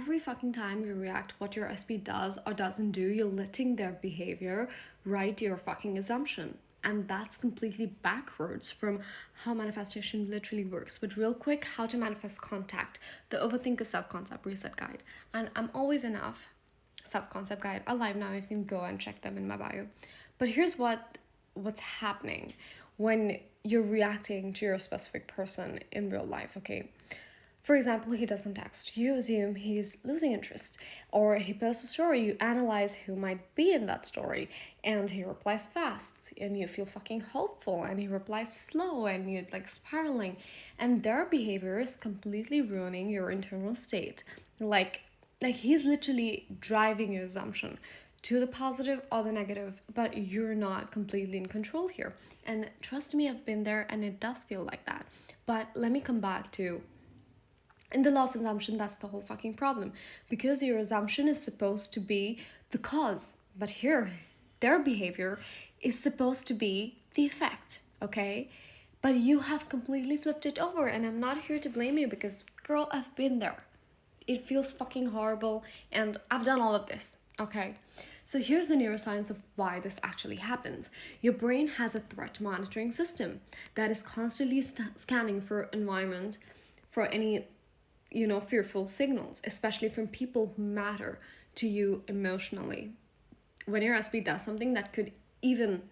every fucking time you react what your SP does or doesn't do, you're letting their behavior write your fucking assumption. And that's completely backwards from how manifestation literally works. But real quick, how to manifest contact, the Overthinker Self-Concept Reset Guide. And I'm always enough self-concept guide alive now. You can go and check them in my bio. But here's what's happening when you're reacting to your specific person in real life, okay? For example, he doesn't text. You assume he's losing interest. Or he posts a story, you analyze who might be in that story, and he replies fast, and you feel fucking hopeful, and he replies slow, and you're like spiraling. And their behavior is completely ruining your internal state. Like he's literally driving your assumption to the positive or the negative, but you're not completely in control here. And trust me, I've been there, and it does feel like that. But let me come back to, in the law of assumption, that's the whole fucking problem. Because your assumption is supposed to be the cause. But here, their behavior is supposed to be the effect, okay? But you have completely flipped it over. And I'm not here to blame you because, girl, I've been there. It feels fucking horrible. And I've done all of this, okay? So here's the neuroscience of why this actually happens. Your brain has a threat monitoring system that is constantly scanning for environment, for any fearful signals, especially from people who matter to you emotionally. When your SP does something that could even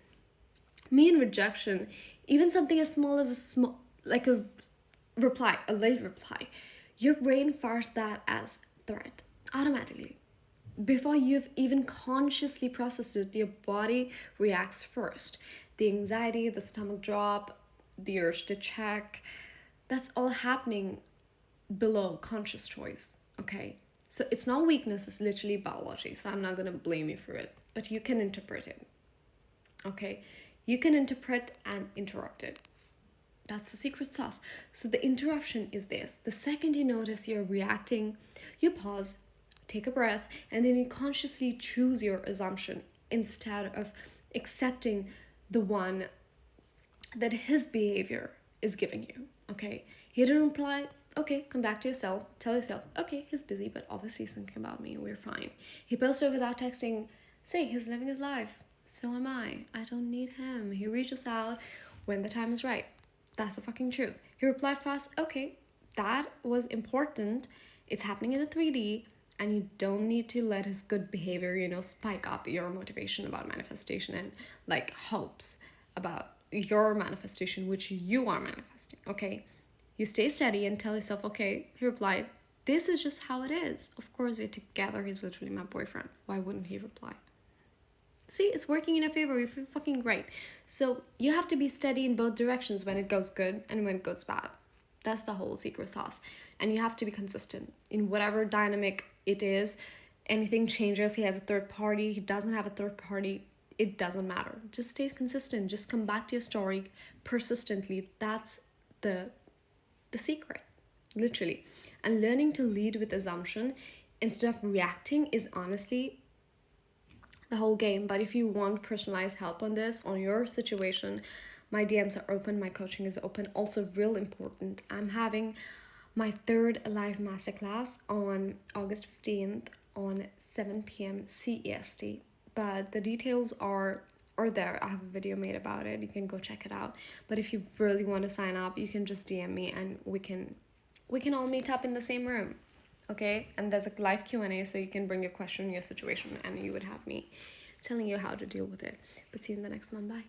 mean rejection, even something as small as a reply, a late reply, your brain fires that as threat automatically. Before you've even consciously processed it, your body reacts first. The anxiety, the stomach drop, the urge to check, that's all happening below conscious choice, okay? So it's not weakness, it's literally biology, so I'm not gonna blame you for it, but you can interpret it, okay? You can interpret and interrupt it. That's the secret sauce. So the interruption is this: the second you notice you're reacting, you pause, take a breath, and then you consciously choose your assumption instead of accepting the one that his behavior is giving you, okay? He didn't reply. Okay, come back to yourself. Tell yourself, okay, he's busy, but obviously he's thinking about me. We're fine. He posted without texting. Say, he's living his life. So am I. I don't need him. He reaches out when the time is right. That's the fucking truth. He replied fast. Okay, that was important. It's happening in the 3D, and you don't need to let his good behavior, spike up your motivation about manifestation and like hopes about your manifestation, which you are manifesting, okay? You stay steady and tell yourself, okay, he replied, this is just how it is. Of course, we're together. He's literally my boyfriend. Why wouldn't he reply? See, it's working in your favor. You feel fucking great. So you have to be steady in both directions when it goes good and when it goes bad. That's the whole secret sauce. And you have to be consistent in whatever dynamic it is. Anything changes. He has a third party. He doesn't have a third party. It doesn't matter. Just stay consistent. Just come back to your story persistently. That's the secret, literally. And learning to lead with assumption instead of reacting is honestly the whole game. But if you want personalized help on this, on your situation, my DMs are open, my coaching is open. Also, real important, I'm having my third live masterclass on August 15th on 7 p.m. CEST. But the details are there. I have a video made about it. You can go check it out. But if you really want to sign up, you can just DM me and we can all meet up in the same room, okay? And there's a live Q&A, so you can bring your question, your situation, and you would have me telling you how to deal with it. But see you in the next one. Bye.